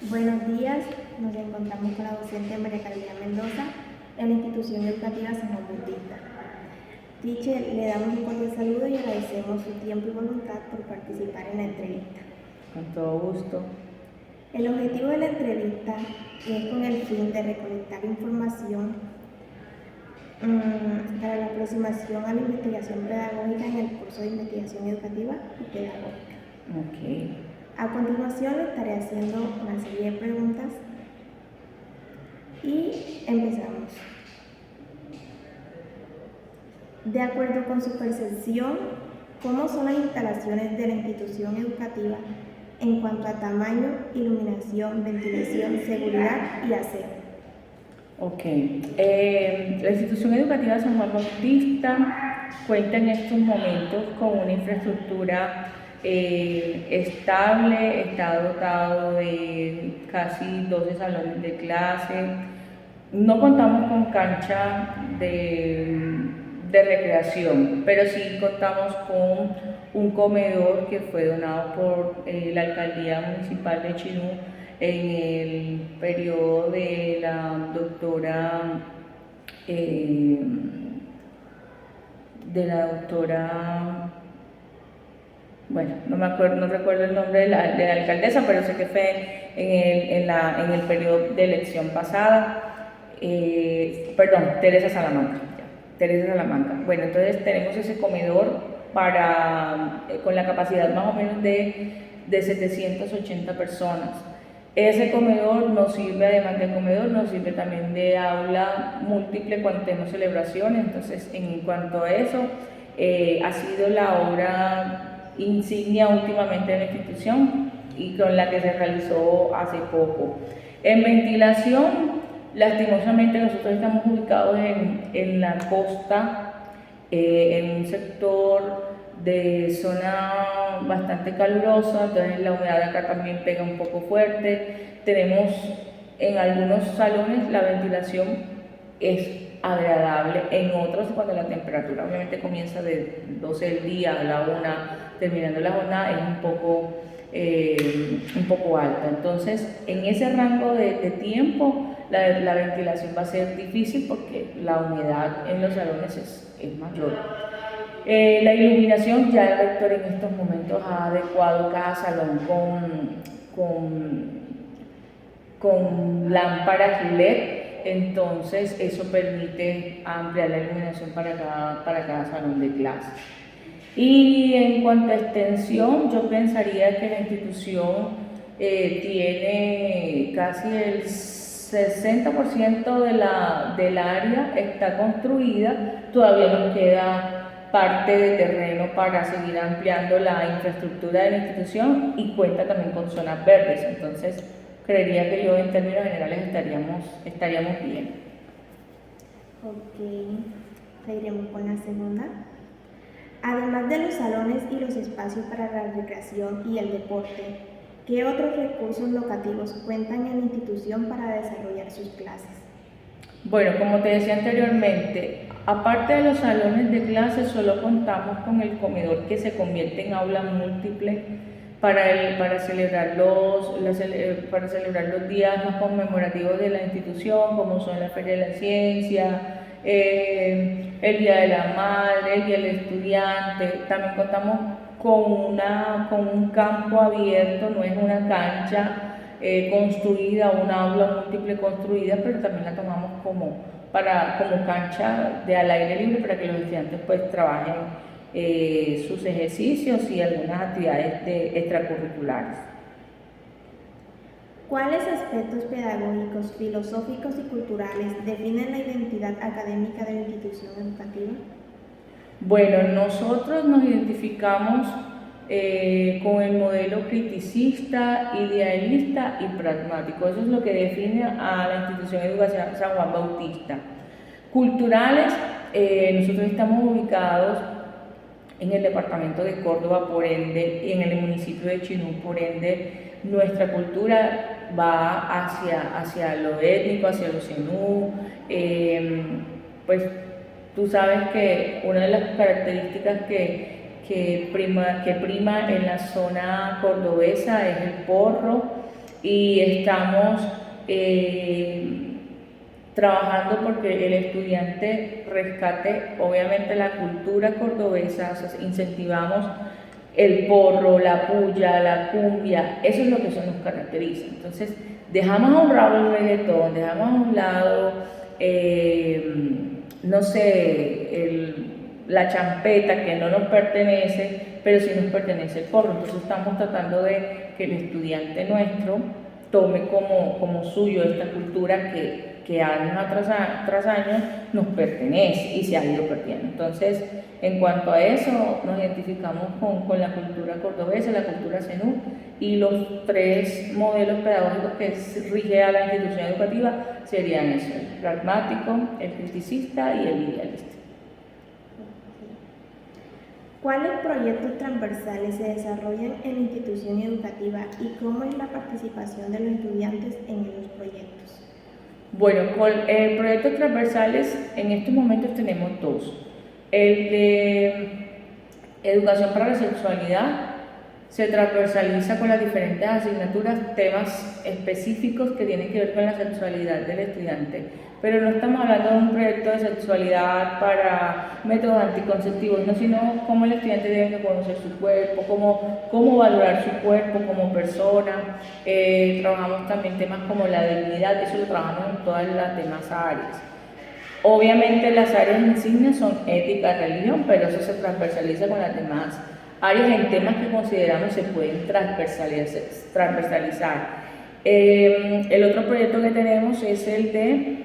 Buenos días, nos encontramos con la docente María Carolina Mendoza en la institución educativa San Juan Bautista. Teacher, le damos un cordial saludo y agradecemos su tiempo y voluntad por participar en la entrevista. Con todo gusto. El objetivo de la entrevista es con el fin de recolectar información para la aproximación a la investigación pedagógica en el curso de investigación educativa y pedagógica. Ok. A continuación le estaré haciendo una serie de preguntas y empezamos. De acuerdo con su percepción, ¿cómo son las instalaciones de la institución educativa en cuanto a tamaño, iluminación, ventilación, seguridad y aseo? Ok. La institución educativa San Juan Bautista cuenta en estos momentos con una infraestructura estable, está dotado de casi 12 salones de clase. No contamos con cancha de recreación, pero sí contamos con un comedor que fue donado por la Alcaldía Municipal de Chinú en el periodo de la doctora bueno, no me acuerdo, no recuerdo el nombre de la alcaldesa, pero sé que fue en el periodo de elección pasada. Teresa Salamanca. Teresa Salamanca. Bueno, entonces tenemos ese comedor con la capacidad más o menos de 780 personas. Ese comedor nos sirve, además de comedor, nos sirve también de aula múltiple cuando tenemos celebraciones. Entonces, en cuanto a eso, ha sido la obra insignia últimamente de la institución y con la que se realizó hace poco. En ventilación, lastimosamente nosotros estamos ubicados en la costa, en un sector de zona bastante calurosa, entonces la humedad acá también pega un poco fuerte. Tenemos en algunos salones la ventilación es agradable, en otros cuando la temperatura obviamente comienza de 12 del día a la 1, terminando la jornada, es un poco alta. Entonces, en ese rango de tiempo, la ventilación va a ser difícil porque la humedad en los salones es mayor. La iluminación, ya el rector en estos momentos ha adecuado cada salón con lámparas LED, entonces eso permite ampliar la iluminación para cada salón de clase. Y en cuanto a extensión, yo pensaría que la institución tiene casi el 60% del área está construida, todavía nos queda parte de terreno para seguir ampliando la infraestructura de la institución y cuenta también con zonas verdes, entonces creería que yo en términos generales estaríamos bien. Ok, seguiremos con la segunda. Además de los salones y los espacios para la recreación y el deporte, ¿qué otros recursos locativos cuentan en la institución para desarrollar sus clases? Bueno, como te decía anteriormente, aparte de los salones de clase, solo contamos con el comedor que se convierte en aula múltiple para celebrar los días más conmemorativos de la institución, como son la Feria de la Ciencia, el Día de la Madre, el Día del Estudiante. También contamos con un campo abierto, no es una cancha construida, una aula múltiple construida, pero también la tomamos como cancha al aire libre para que los estudiantes pues trabajen sus ejercicios y algunas actividades extracurriculares. ¿Cuáles aspectos pedagógicos, filosóficos y culturales definen la identidad académica de la institución educativa? Bueno, nosotros nos identificamos con el modelo criticista, idealista y pragmático. Eso es lo que define a la institución educacional San Juan Bautista. Culturales, nosotros estamos ubicados en el departamento de Córdoba, por ende, y en el municipio de Chinú, por ende, nuestra cultura va hacia lo étnico, hacia lo zenú. Pues tú sabes que una de las características que prima en la zona cordobesa es el porro y estamos trabajando porque el estudiante rescate obviamente la cultura cordobesa, o sea, incentivamos el porro, la puya, la cumbia, eso es lo que eso nos caracteriza. Entonces, dejamos a un lado el reggaetón, dejamos a un lado, no sé, la champeta que no nos pertenece, pero sí nos pertenece el porro. Entonces, estamos tratando de que el estudiante nuestro tome como suyo esta cultura que año tras año nos pertenece y se ha ido perdiendo. Entonces, en cuanto a eso, nos identificamos con la cultura cordobesa, la cultura zenú, y los tres modelos pedagógicos que rige a la institución educativa serían eso: el pragmático, el criticista y el idealista. ¿Cuáles proyectos transversales se desarrollan en la institución educativa y cómo es la participación de los estudiantes en los proyectos? Bueno, con proyectos transversales en estos momentos tenemos dos. El de educación para la sexualidad se transversaliza con las diferentes asignaturas temas específicos que tienen que ver con la sexualidad del estudiante, pero no estamos hablando de un proyecto de sexualidad para métodos anticonceptivos, no, sino cómo el estudiante debe conocer su cuerpo, cómo valorar su cuerpo como persona. Trabajamos también temas como la dignidad, eso lo trabajamos en todas las demás áreas. Obviamente las áreas insignias son ética, religión, pero eso se transversaliza con las demás áreas en temas que consideramos se pueden transversalizar. El otro proyecto que tenemos es el del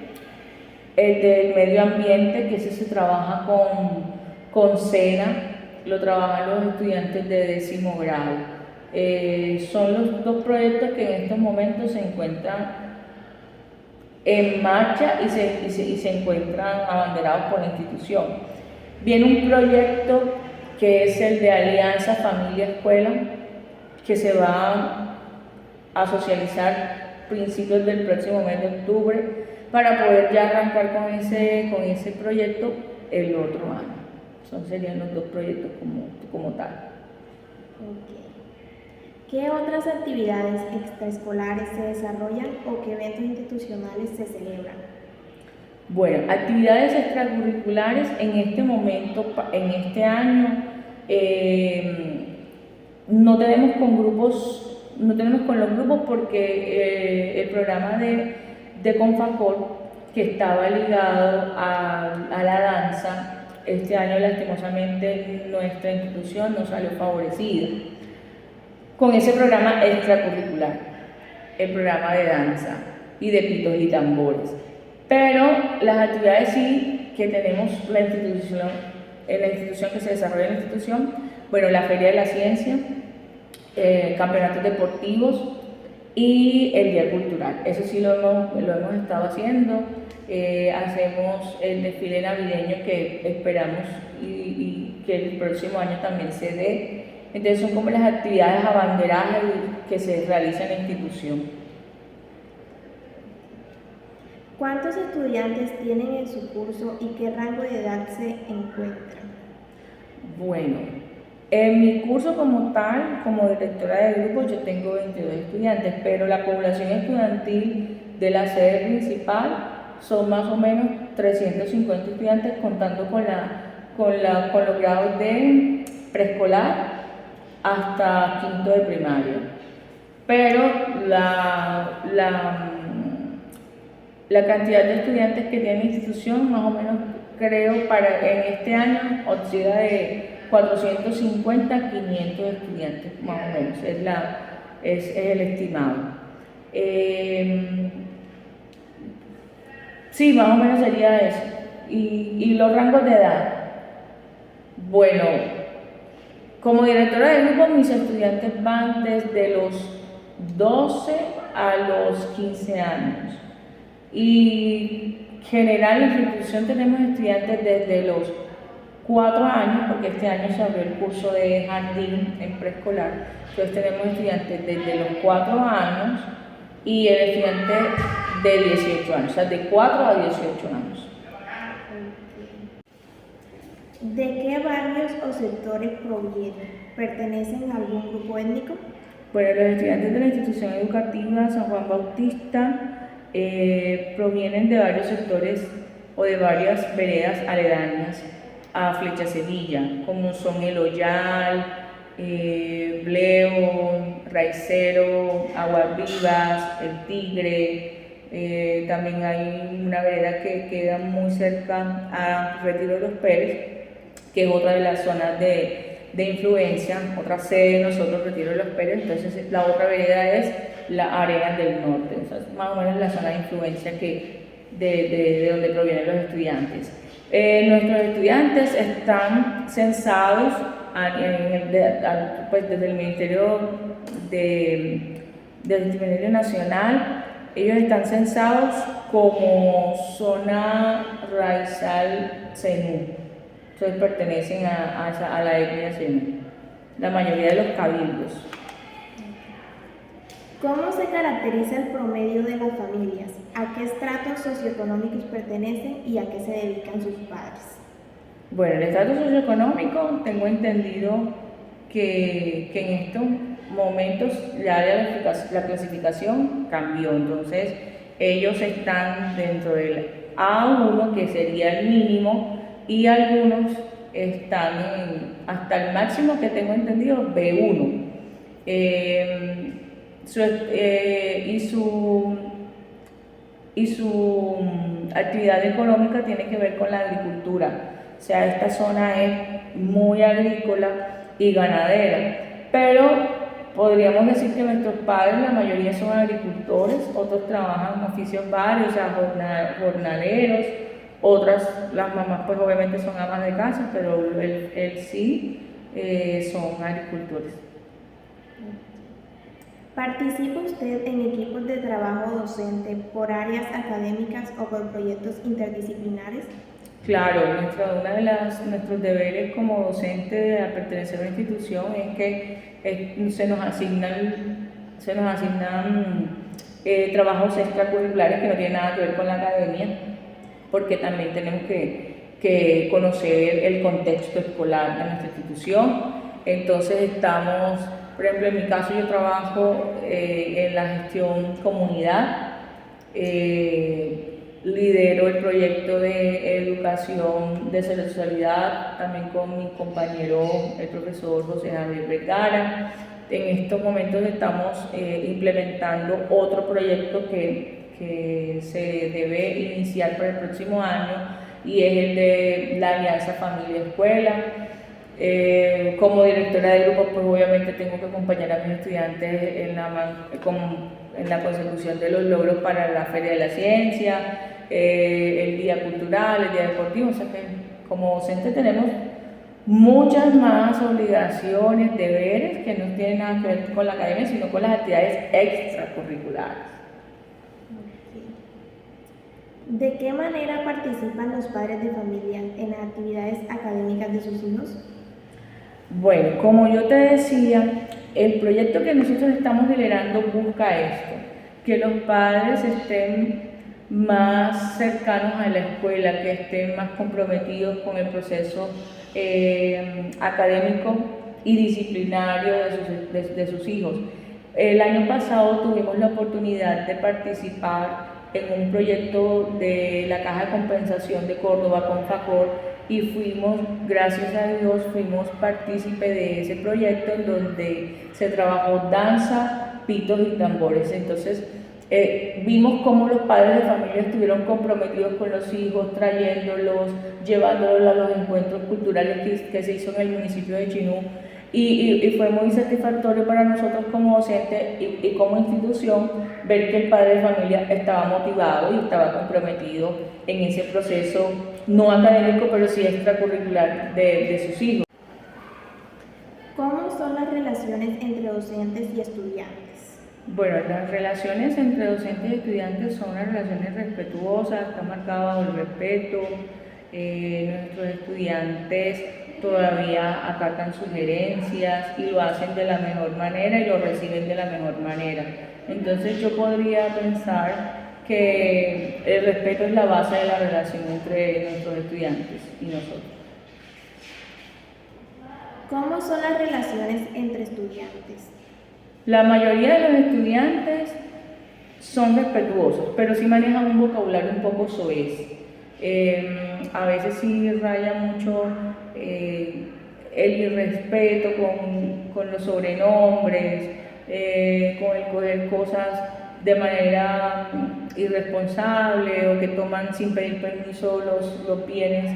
medio ambiente, que ese se trabaja con SENA, lo trabajan los estudiantes de 10º grado. Son los dos proyectos que en estos momentos se encuentran en marcha y se encuentran abanderados por la institución. Viene un proyecto que es el de Alianza Familia Escuela, que se va a socializar principios del próximo mes de octubre para poder ya arrancar con ese proyecto el otro año. Serían los dos proyectos como tal. Okay. ¿Qué otras actividades extraescolares se desarrollan o qué eventos institucionales se celebran? Bueno, actividades extracurriculares en este momento, en este año, no tenemos con los grupos porque el programa de Confacol, que estaba ligado a la danza, este año lastimosamente nuestra institución no salió favorecida con ese programa extracurricular, el programa de danza y de pitos y tambores. Pero las actividades sí que tenemos en la institución que se desarrolla en la institución, bueno, la Feria de la Ciencia, campeonatos deportivos y el Día Cultural. Eso sí lo hemos estado haciendo. Hacemos el desfile navideño que esperamos y que el próximo año también se dé. Entonces son como las actividades abanderadas que se realizan en la institución. ¿Cuántos estudiantes tienen en su curso y qué rango de edad se encuentran? Bueno, en mi curso como tal, como directora de grupo, yo tengo 22 estudiantes, pero la población estudiantil de la sede principal son más o menos 350 estudiantes, contando con los grados de preescolar hasta quinto de primaria. Pero la cantidad de estudiantes que tiene la institución, más o menos creo en este año oscila de 450 a 500 estudiantes, más o menos, es el estimado. Sí, más o menos sería eso. Y los rangos de edad. Bueno, como directora de grupo, mis estudiantes van desde los 12 a los 15 años. Y en general en la institución tenemos estudiantes desde los 4 años, porque este año se abrió el curso de jardín en preescolar. Entonces tenemos estudiantes desde los 4 años y el estudiante de 18 años, o sea, de 4 a 18 años. ¿De qué barrios o sectores provienen? ¿Pertenecen a algún grupo étnico? Bueno, los estudiantes de la institución educativa San Juan Bautista provienen de varios sectores o de varias veredas aledañas a Flecha Sevilla, como son El Hoyal, Bleo, Raicero, Aguas Vivas, El Tigre. También hay una vereda que queda muy cerca a Retiro de los Pérez, que es otra de las zonas de influencia, otra sede de nosotros, Retiro de los Pérez. Entonces la otra vereda es la Arenas del Norte, entonces más o menos la zona de influencia de donde provienen los estudiantes. Nuestros estudiantes están censados pues desde el Ministerio Nacional. Ellos están censados como zona raizal cenú, entonces pertenecen a la etnia cenú, la mayoría de los cabildos. ¿Cómo se caracteriza el promedio de las familias? ¿A qué estratos socioeconómicos pertenecen y a qué se dedican sus padres? Bueno, el estrato socioeconómico, tengo entendido que en estos momentos ya la clasificación cambió, entonces ellos están dentro del A1, que sería el mínimo, y algunos están hasta el máximo que tengo entendido, B1. Y su actividad económica tiene que ver con la agricultura. O sea, esta zona es muy agrícola y ganadera, pero podríamos decir que nuestros padres, la mayoría son agricultores, otros trabajan en oficios varios, o sea, jornaleros, otras, las mamás pues obviamente son amas de casa, pero él sí son agricultores. ¿Participa usted en equipos de trabajo docente por áreas académicas o por proyectos interdisciplinares? Claro, uno de nuestros deberes como docente al pertenecer a una institución es que se nos asignan trabajos extracurriculares que no tienen nada que ver con la academia, porque también tenemos que conocer el contexto escolar de nuestra institución. Entonces estamos, por ejemplo, en mi caso yo trabajo en la gestión comunidad, lidero el proyecto de educación de sexualidad también con mi compañero, el profesor José Javier Vergara. En estos momentos estamos implementando otro proyecto que se debe iniciar para el próximo año, y es el de la Alianza Familia Escuela. Como directora de grupo, pues obviamente tengo que acompañar a mis estudiantes en la consecución de los logros para la Feria de la Ciencia, el Día Cultural, el Día Deportivo. O sea que como docente tenemos muchas más obligaciones, deberes que no tienen nada que ver con la academia, sino con las actividades extracurriculares. ¿De qué manera participan los padres de familia en las actividades académicas de sus hijos? Bueno, como yo te decía, el proyecto que nosotros estamos liderando busca esto, que los padres estén más cercanos a la escuela, que estén más comprometidos con el proceso académico y disciplinario de sus hijos. El año pasado tuvimos la oportunidad de participar en un proyecto de la Caja de Compensación de Córdoba con FACOR, y fuimos, gracias a Dios, fuimos partícipe de ese proyecto en donde se trabajó danza, pitos y tambores. Entonces vimos cómo los padres de familia estuvieron comprometidos con los hijos, trayéndolos, llevándolos a los encuentros culturales que se hizo en el municipio de Chinú, y fue muy satisfactorio para nosotros como docentes y como institución ver que el padre de familia estaba motivado y estaba comprometido en ese proceso no académico, pero sí extracurricular de sus hijos. ¿Cómo son las relaciones entre docentes y estudiantes? Bueno, las relaciones entre docentes y estudiantes son unas relaciones respetuosas, está marcado el respeto. Nuestros estudiantes todavía acatan sugerencias y lo hacen de la mejor manera y lo reciben de la mejor manera. Entonces yo podría pensar que el respeto es la base de la relación entre nuestros estudiantes y nosotros. ¿Cómo son las relaciones entre estudiantes? La mayoría de los estudiantes son respetuosos, pero sí manejan un vocabulario un poco soez. A veces sí raya mucho el irrespeto con los sobrenombres, con el coger cosas de manera irresponsable o que toman sin pedir permiso los bienes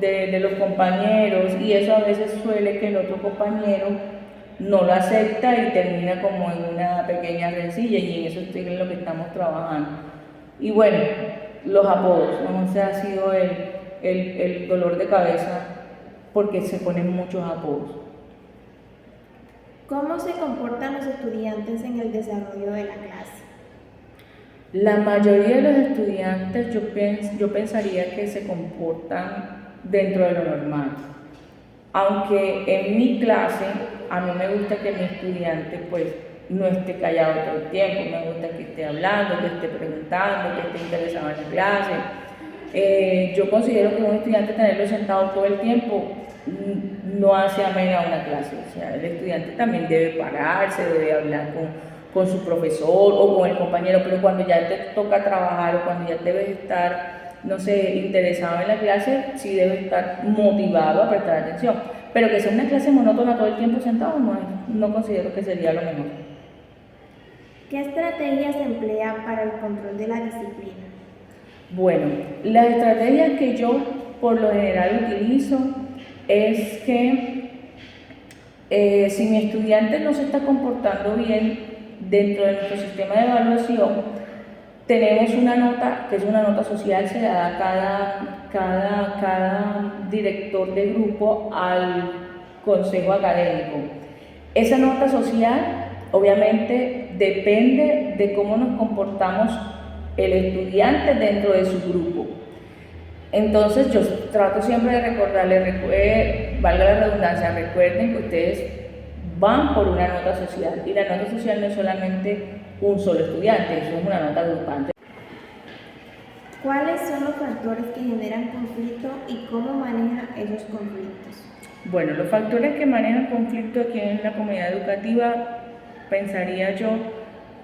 de los compañeros, y eso a veces suele que el otro compañero no lo acepta y termina como en una pequeña rencilla, y en eso es en lo que estamos trabajando. Y bueno, los apodos, ¿no? Ese ha sido el dolor de cabeza porque se ponen muchos apodos. ¿Cómo se comportan los estudiantes en el desarrollo de la clase? La mayoría de los estudiantes yo pensaría que se comportan dentro de lo normal. Aunque en mi clase a mí me gusta que mi estudiante pues no esté callado todo el tiempo, me gusta que esté hablando, que esté preguntando, que esté interesado en la clase. Yo considero que un estudiante tenerlo sentado todo el tiempo no hace amena una clase. O sea, el estudiante también debe pararse, debe hablar con su profesor o con el compañero, pero cuando ya te toca trabajar o cuando ya debes estar, no sé, interesado en la clase, sí debe estar motivado a prestar atención. Pero que sea una clase monótona todo el tiempo sentado, no considero que sería lo mejor. ¿Qué estrategias se emplea para el control de la disciplina? Bueno, las estrategias que yo por lo general utilizo es que si mi estudiante no se está comportando bien dentro de nuestro sistema de evaluación, tenemos una nota, que es una nota social, se da a cada director de grupo al consejo académico. Esa nota social, obviamente, depende de cómo nos comportamos el estudiante dentro de su grupo. Entonces, yo trato siempre de recordarles, valga la redundancia, recuerden que ustedes van por una nota social, y la nota social no es solamente un solo estudiante, eso es una nota grupal. ¿Cuáles son los factores que generan conflicto y cómo manejan esos conflictos? Bueno, los factores que manejan conflicto aquí en la comunidad educativa, pensaría yo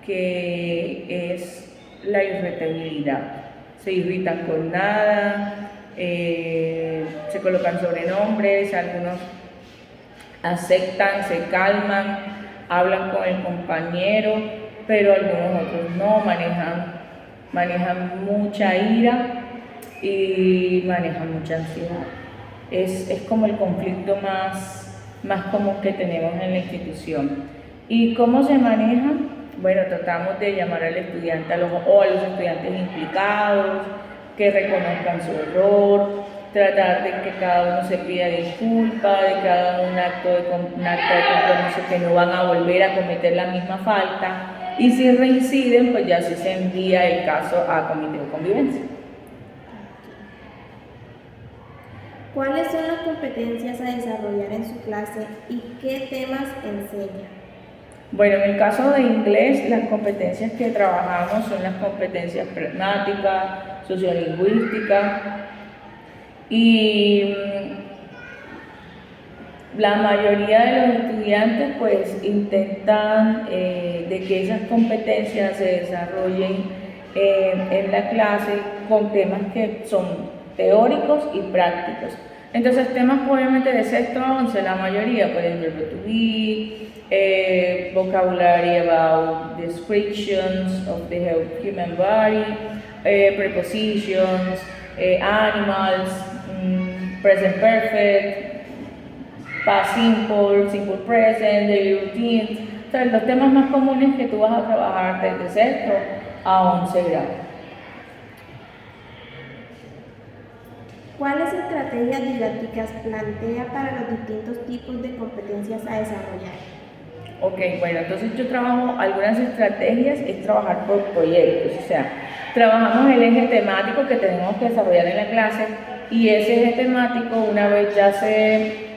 que es la irritabilidad. Se irritan con nada, se colocan sobrenombres, algunos aceptan, se calman, hablan con el compañero, pero algunos otros no, manejan mucha ira y manejan mucha ansiedad. Es como el conflicto más común que tenemos en la institución. ¿Y cómo se maneja? Bueno, tratamos de llamar al estudiante o a los estudiantes implicados, que reconozcan su error, tratar de que cada uno se pida disculpas, de que hagan un acta de compromiso que no van a volver a cometer la misma falta, y si reinciden, pues ya se envía el caso a comité de convivencia. ¿Cuáles son las competencias a desarrollar en su clase y qué temas enseña? Bueno, en el caso de inglés, las competencias que trabajamos son las competencias pragmáticas, sociolingüísticas, y la mayoría de los estudiantes pues intentan de que esas competencias se desarrollen en la clase con temas que son teóricos y prácticos. Entonces, temas obviamente de sexto a 11, la mayoría, por ejemplo, verbo to be, vocabulary about descriptions of the human body, prepositions, animals, present perfect, past simple, simple present, daily routine. Entonces, los temas más comunes que tú vas a trabajar desde sexto a 11 grado. ¿Cuáles estrategias didácticas plantea para los distintos tipos de competencias a desarrollar? Ok, bueno, entonces yo trabajo algunas estrategias, es trabajar por proyectos, o sea, trabajamos el eje temático que tenemos que desarrollar en la clase, y ese eje temático, una vez ya se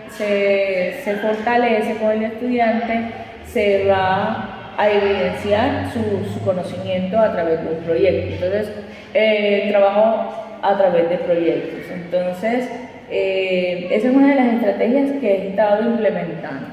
fortalece con el estudiante, se va a evidenciar su conocimiento a través de un proyecto. Entonces, trabajo a través de proyectos. Entonces, esa es una de las estrategias que he estado implementando.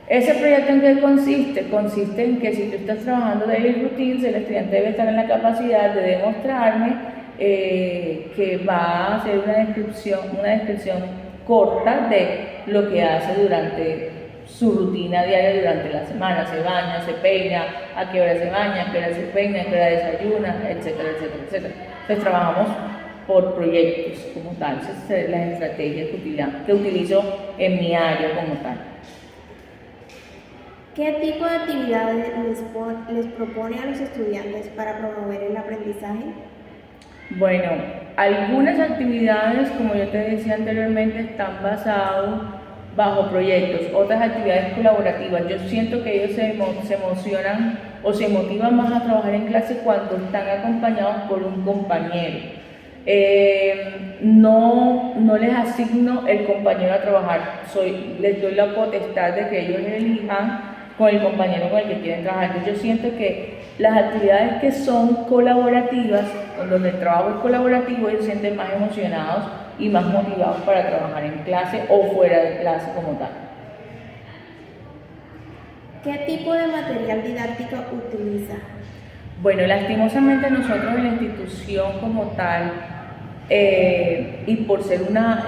¿Ese proyecto en qué consiste? Consiste en que si tú estás trabajando daily routines, el estudiante debe estar en la capacidad de demostrarme que va a hacer una descripción corta de lo que hace durante su rutina diaria durante la semana. Se baña, se peina, a qué hora se baña, a qué hora se peina, a qué hora desayuna, etcétera, etcétera, etcétera. Entonces trabajamos por proyectos como tal. Esas son las estrategias que utilizo en mi área como tal. ¿Qué tipo de actividades les propone a los estudiantes para promover el aprendizaje? Bueno, algunas actividades, como yo te decía anteriormente, están basadas bajo proyectos, otras actividades colaborativas. Yo siento que ellos se emocionan o se motivan más a trabajar en clase cuando están acompañados por un compañero. No les asigno el compañero a trabajar, les doy la potestad de que ellos elijan con el compañero con el que quieren trabajar. Entonces yo siento que las actividades que son colaborativas, donde el trabajo es colaborativo, ellos se sienten más emocionados y más motivados para trabajar en clase o fuera de clase como tal. ¿Qué tipo de material didáctico utiliza? Bueno, lastimosamente nosotros en la institución como tal, y por ser una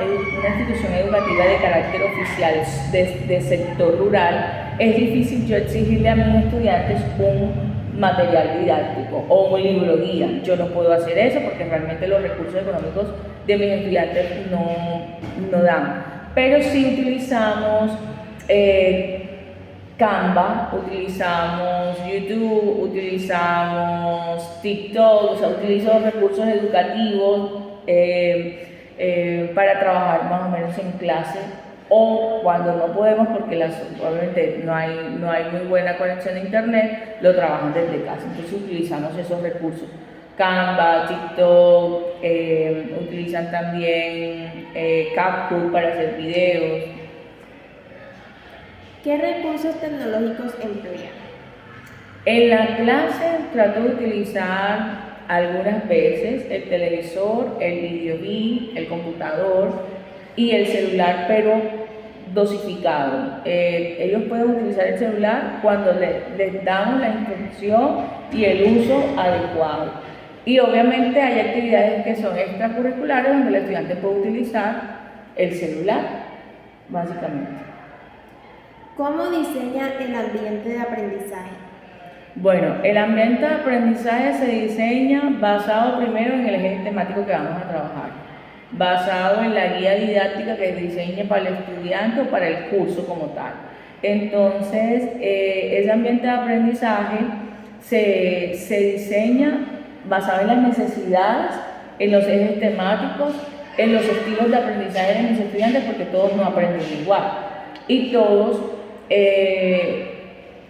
institución educativa de carácter oficial de sector rural, es difícil yo exigirle a mis estudiantes un material didáctico o un libro guía. Yo no puedo hacer eso porque realmente los recursos económicos de mis estudiantes no dan. Pero sí utilizamos Canva, utilizamos YouTube, utilizamos TikTok, o sea, utilizo recursos educativos para trabajar más o menos en clase, o cuando no podemos porque obviamente no hay muy buena conexión a internet, lo trabajan desde casa. Entonces utilizamos esos recursos. Canva, TikTok, utilizan también CapCut para hacer videos. ¿Qué recursos tecnológicos emplean? En la clase trato de utilizar algunas veces el televisor, el videobeam, el computador y el celular, pero dosificado. Ellos pueden utilizar el celular cuando les damos la instrucción y el uso adecuado. Y obviamente hay actividades que son extracurriculares donde el estudiante puede utilizar el celular, básicamente. ¿Cómo diseña el ambiente de aprendizaje? Bueno, el ambiente de aprendizaje se diseña basado primero en el eje temático que vamos a trabajar, basado en la guía didáctica que diseñe para el estudiante o para el curso como tal. Entonces, ese ambiente de aprendizaje se diseña basado en las necesidades, en los ejes temáticos, en los estilos de aprendizaje de mis estudiantes, porque todos no aprenden igual y todos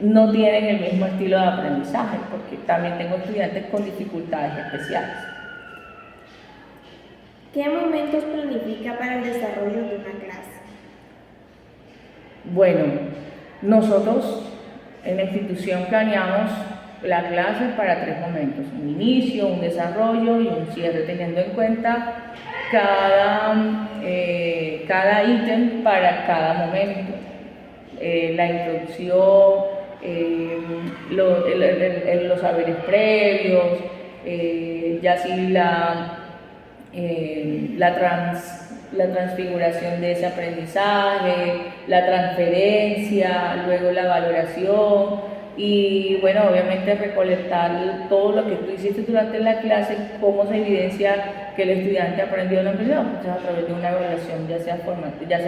no tienen el mismo estilo de aprendizaje, porque también tengo estudiantes con dificultades especiales. ¿Qué momentos planifica para el desarrollo de una clase? Bueno, nosotros en la institución planeamos la clase para 3 momentos: un inicio, un desarrollo y un cierre, teniendo en cuenta cada ítem para cada momento. La introducción, los saberes previos, ya así la transfiguración de ese aprendizaje, la transferencia, luego la valoración y bueno, obviamente recolectar todo lo que tú hiciste durante la clase, cómo se evidencia que el estudiante aprendió o no aprendió, pues a través de una evaluación ya sea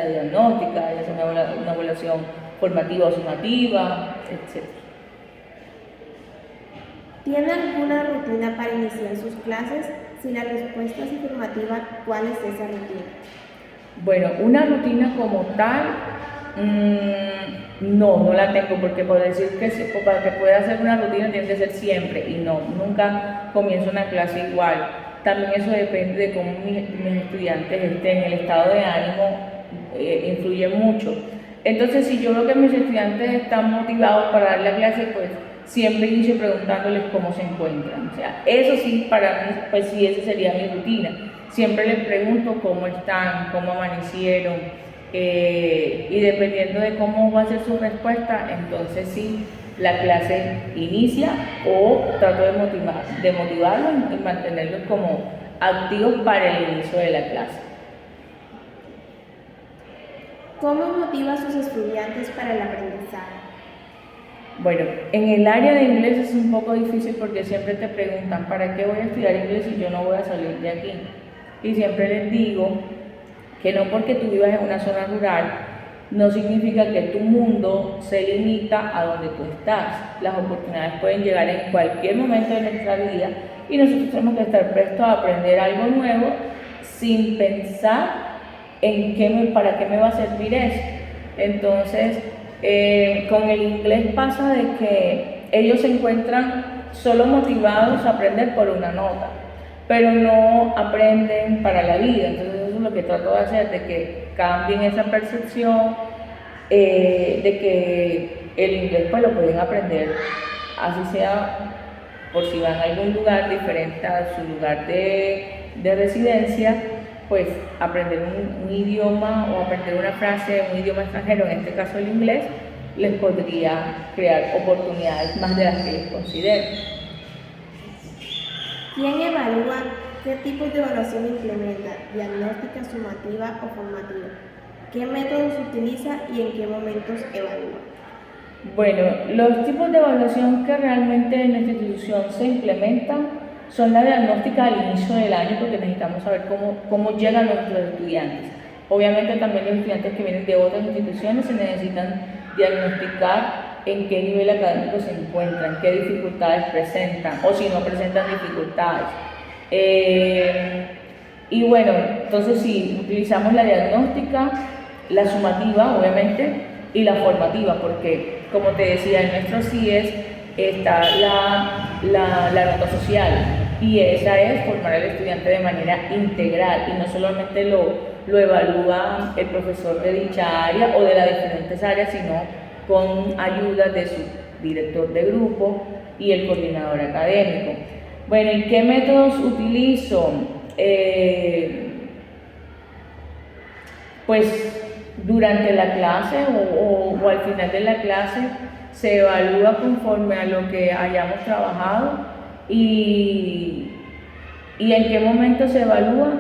diagnóstica, ya sea una evaluación formativa o sumativa, etc. ¿Tiene alguna rutina para iniciar sus clases? Si la respuesta es afirmativa, ¿cuál es esa rutina? Bueno, una rutina como tal, no la tengo, porque por decir que para que pueda hacer una rutina tiene que ser siempre, y nunca comienzo una clase igual. También eso depende de cómo mis estudiantes estén, el estado de ánimo influye mucho. Entonces, si yo veo que mis estudiantes están motivados para dar la clase, pues siempre inicio preguntándoles cómo se encuentran. O sea, eso sí, para mí, pues sí, esa sería mi rutina. Siempre les pregunto cómo están, cómo amanecieron, y dependiendo de cómo va a ser su respuesta, entonces sí, la clase inicia o trato de motivarlos y mantenerlos como activos para el inicio de la clase. ¿Cómo motiva a sus estudiantes para el aprendizaje? Bueno, en el área de inglés es un poco difícil porque siempre te preguntan, ¿para qué voy a estudiar inglés si yo no voy a salir de aquí? Y siempre les digo que no porque tú vivas en una zona rural, no significa que tu mundo se limita a donde tú estás. Las oportunidades pueden llegar en cualquier momento de nuestra vida y nosotros tenemos que estar prestos a aprender algo nuevo sin pensar en para qué me va a servir eso. Entonces, con el inglés pasa de que ellos se encuentran solo motivados a aprender por una nota, pero no aprenden para la vida. Entonces eso es lo que trato de hacer, de que cambien esa percepción, de que el inglés pues lo pueden aprender, así sea por si van a algún lugar diferente a su lugar de residencia, pues aprender un idioma o aprender una frase, un idioma extranjero, en este caso el inglés, les podría crear oportunidades más de las que les considero. ¿Quién evalúa qué tipos de evaluación implementa? ¿Diagnóstica, sumativa o formativa? ¿Qué métodos utiliza y en qué momentos evalúa? Bueno, los tipos de evaluación que realmente en nuestra institución se implementan son la diagnóstica al inicio del año, porque necesitamos saber cómo llegan nuestros estudiantes. Obviamente también los estudiantes que vienen de otras instituciones se necesitan diagnosticar en qué nivel académico se encuentran, qué dificultades presentan o si no presentan dificultades. Y bueno, entonces sí, utilizamos la diagnóstica, la sumativa obviamente y la formativa, porque como te decía, en nuestros CIES está la nota social y esa es formar al estudiante de manera integral y no solamente lo evalúa el profesor de dicha área o de las diferentes áreas, sino con ayuda de su director de grupo y el coordinador académico. Bueno, ¿y qué métodos utilizo? Pues durante la clase o al final de la clase se evalúa conforme a lo que hayamos trabajado y en qué momento se evalúa.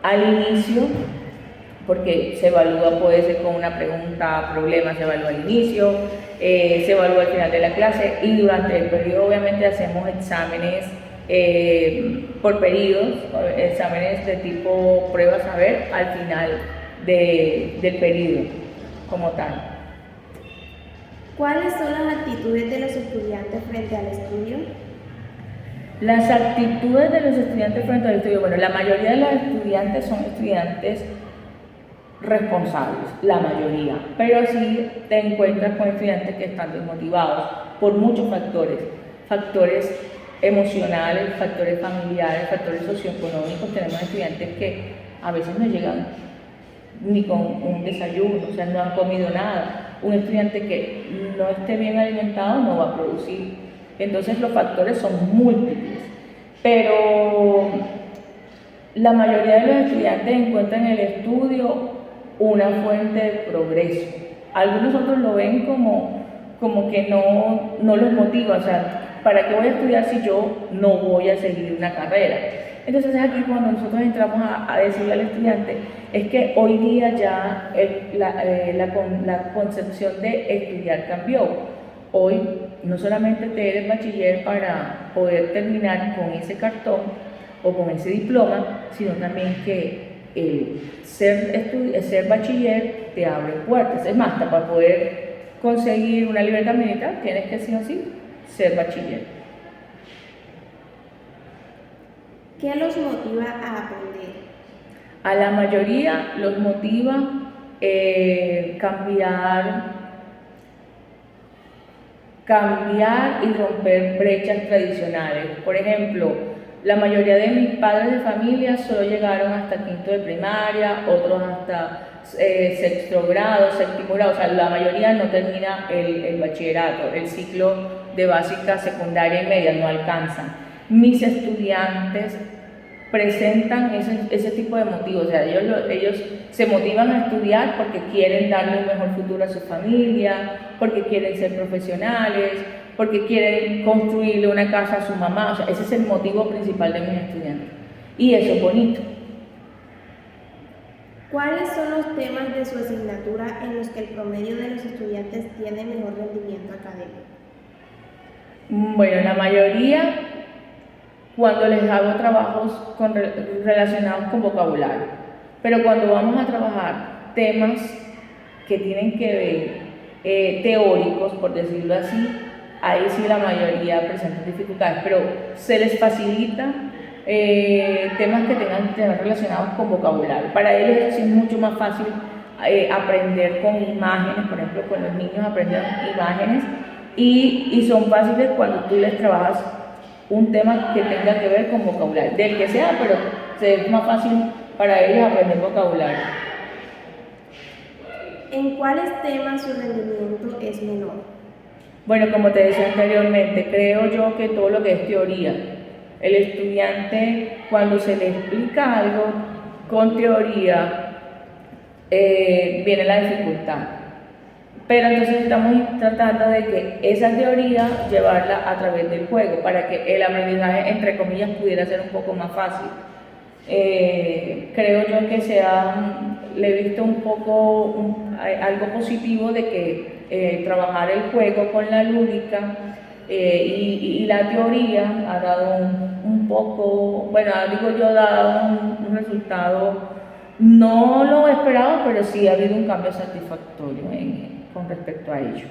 Al inicio, porque se evalúa, puede ser con una pregunta, problema, se evalúa al inicio, se evalúa al final de la clase y durante el periodo obviamente hacemos exámenes por periodos, exámenes de tipo prueba saber al final del periodo como tal. ¿Cuáles son las actitudes de los estudiantes frente al estudio? Las actitudes de los estudiantes frente al estudio, bueno, la mayoría de los estudiantes son estudiantes responsables, la mayoría, pero sí te encuentras con estudiantes que están desmotivados por muchos factores emocionales, factores familiares, factores socioeconómicos. Tenemos estudiantes que a veces no llegan ni con un desayuno, o sea, no han comido nada. Un estudiante que no esté bien alimentado no va a producir. Entonces los factores son múltiples, pero la mayoría de los estudiantes encuentran en el estudio una fuente de progreso. Algunos otros lo ven como que no los motiva, o sea, ¿para qué voy a estudiar si yo no voy a seguir una carrera? Entonces es aquí cuando nosotros entramos a decirle al estudiante, es que hoy día ya la concepción de estudiar cambió. Hoy no solamente te eres bachiller para poder terminar con ese cartón o con ese diploma, sino también que ser bachiller te abre puertas. Es más, hasta para poder conseguir una libertad militar tienes que sí o sí ser bachiller. ¿Qué los motiva a aprender? A la mayoría los motiva cambiar y romper brechas tradicionales. Por ejemplo, la mayoría de mis padres de familia solo llegaron hasta quinto de primaria, otros hasta sexto grado, séptimo grado, o sea, la mayoría no termina el bachillerato, el ciclo de básica, secundaria y media no alcanzan. Mis estudiantes presentan ese tipo de motivos. O sea, ellos se motivan a estudiar porque quieren darle un mejor futuro a su familia, porque quieren ser profesionales, porque quieren construirle una casa a su mamá. O sea, ese es el motivo principal de mis estudiantes. Y eso es bonito. ¿Cuáles son los temas de su asignatura en los que el promedio de los estudiantes tiene mejor rendimiento académico? Bueno, la mayoría cuando les hago trabajos relacionados con vocabulario, pero cuando vamos a trabajar temas que tienen que ver teóricos, por decirlo así, ahí sí la mayoría presentan dificultades, pero se les facilita temas que tengan que ver relacionados con vocabulario. Para ellos sí es mucho más fácil aprender con imágenes, por ejemplo, con los niños aprenden imágenes y son fáciles cuando tú les trabajas un tema que tenga que ver con vocabulario, del que sea, pero es más fácil para ellos aprender vocabulario. ¿En cuáles temas su rendimiento es menor? Bueno, como te decía anteriormente, creo yo que todo lo que es teoría, el estudiante cuando se le explica algo con teoría, viene la dificultad. Pero entonces estamos tratando de que esa teoría llevarla a través del juego para que el aprendizaje, entre comillas, pudiera ser un poco más fácil. Creo yo que le he visto un poco algo positivo de que trabajar el juego con la lúdica y la teoría ha dado un poco, bueno, digo yo, ha dado un resultado no lo esperado, pero sí ha habido un cambio satisfactorio con respecto a ello.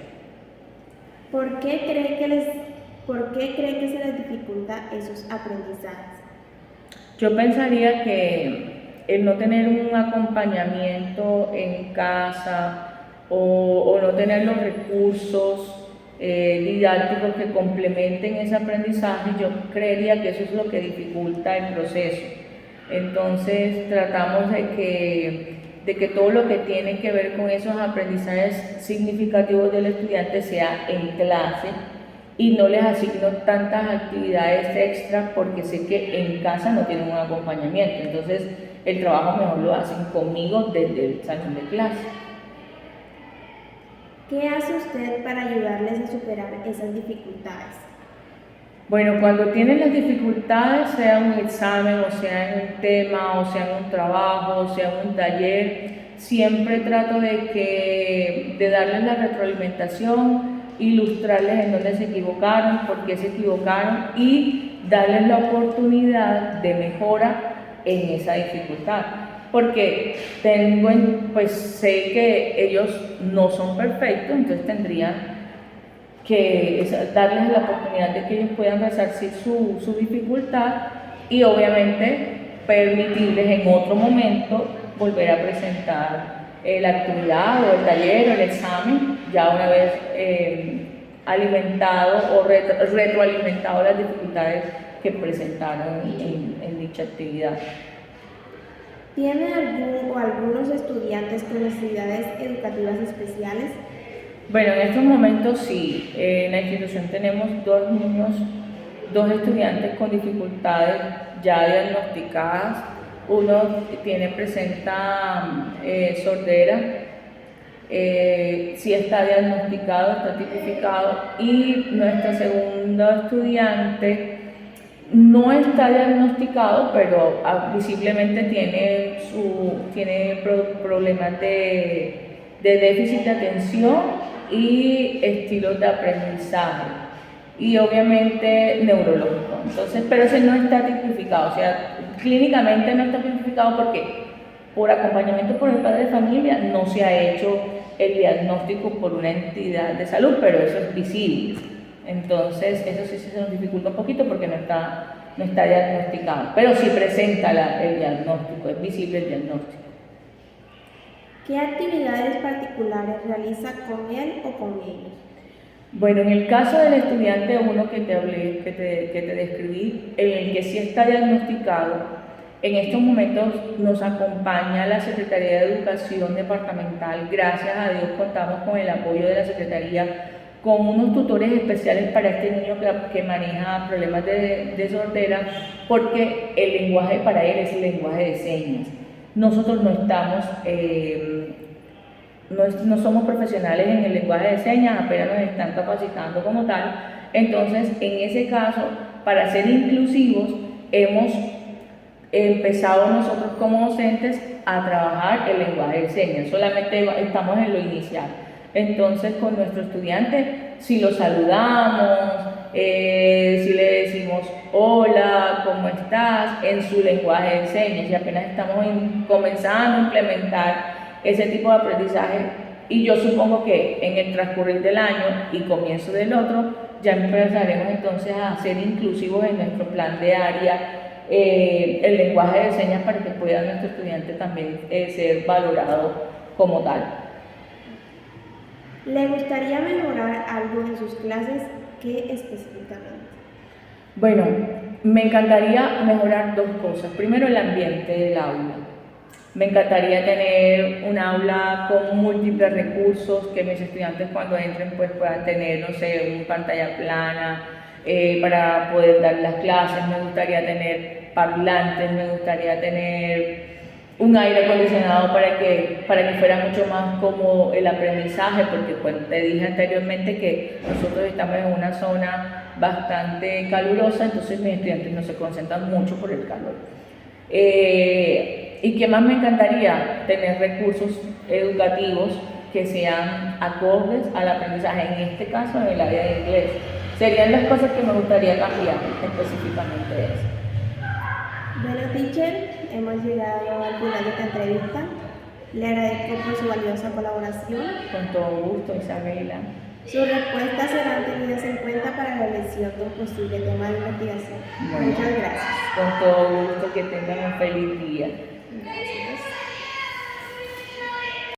¿Por qué cree que se les dificulta esos aprendizajes? Yo pensaría que el no tener un acompañamiento en casa o no tener los recursos didácticos que complementen ese aprendizaje, yo creería que eso es lo que dificulta el proceso. Entonces tratamos de que todo lo que tiene que ver con esos aprendizajes significativos del estudiante sea en clase y no les asigno tantas actividades extras porque sé que en casa no tienen un acompañamiento. Entonces el trabajo mejor lo hacen conmigo desde el salón de clase. ¿Qué hace usted para ayudarles a superar esas dificultades? Bueno, cuando tienen las dificultades, sea un examen, o sea en un tema, o sea en un trabajo, o sea en un taller, siempre trato de darles la retroalimentación, ilustrarles en dónde se equivocaron, por qué se equivocaron y darles la oportunidad de mejora en esa dificultad. Porque pues sé que ellos no son perfectos, entonces tendrían que darles la oportunidad de que ellos puedan resarcir su dificultad y obviamente permitirles en otro momento volver a presentar la actividad o el taller o el examen ya una vez alimentado o retroalimentado las dificultades que presentaron en dicha actividad. ¿Tiene algunos estudiantes con necesidades educativas especiales? Bueno, en estos momentos sí, en la institución tenemos dos estudiantes con dificultades ya diagnosticadas. Uno presenta sordera, sí está diagnosticado, está tipificado, y nuestra segunda estudiante no está diagnosticado, pero visiblemente tiene problemas de déficit de atención y estilos de aprendizaje y obviamente neurológico. Entonces, pero ese no está tipificado, o sea, clínicamente no está tipificado porque por acompañamiento por el padre de familia no se ha hecho el diagnóstico por una entidad de salud, pero eso es visible. Entonces, eso sí se nos dificulta un poquito porque no está diagnosticado, pero sí presenta el diagnóstico, es visible el diagnóstico. ¿Qué actividades particulares realiza con él o con ellos? Bueno, en el caso del estudiante 1 que te hablé, que te describí, en el que sí está diagnosticado, en estos momentos nos acompaña la Secretaría de Educación Departamental. Gracias a Dios contamos con el apoyo de la Secretaría con unos tutores especiales para este niño que maneja problemas de sordera, porque el lenguaje para él es el lenguaje de señas. Nosotros no estamos, no somos profesionales en el lenguaje de señas, apenas nos están capacitando como tal. Entonces, en ese caso, para ser inclusivos, hemos empezado nosotros como docentes a trabajar el lenguaje de señas, solamente estamos en lo inicial. Entonces, con nuestro estudiante, si lo saludamos, si le decimos hola, ¿cómo estás?, en su lenguaje de señas, y apenas estamos comenzando a implementar ese tipo de aprendizaje, y yo supongo que en el transcurrir del año y comienzo del otro, ya empezaremos entonces a ser inclusivos en nuestro plan de área, el lenguaje de señas, para que pueda nuestro estudiante también ser valorado como tal. ¿Le gustaría mejorar algo en sus clases? ¿Qué específicamente? Bueno, me encantaría mejorar dos cosas. Primero, el ambiente del aula. Me encantaría tener un aula con múltiples recursos, que mis estudiantes cuando entren pues puedan tener, no sé, una pantalla plana para poder dar las clases. Me gustaría tener parlantes, me gustaría tener un aire acondicionado para que fuera mucho más como el aprendizaje, porque pues, te dije anteriormente que nosotros estamos en una zona bastante calurosa, entonces mis estudiantes no se concentran mucho por el calor. ¿Y qué más me encantaría? Tener recursos educativos que sean acordes al aprendizaje, en este caso en el área de inglés. Serían las cosas que me gustaría cambiar específicamente de eso. Bueno, teacher, hemos llegado al final de esta entrevista. Le agradezco por su valiosa colaboración. Con todo gusto, Isabela. Sus respuestas serán tenidas en cuenta para la elección de un posible tema de investigación. Bueno, muchas gracias. Con todo gusto, que tengan un feliz día. Gracias.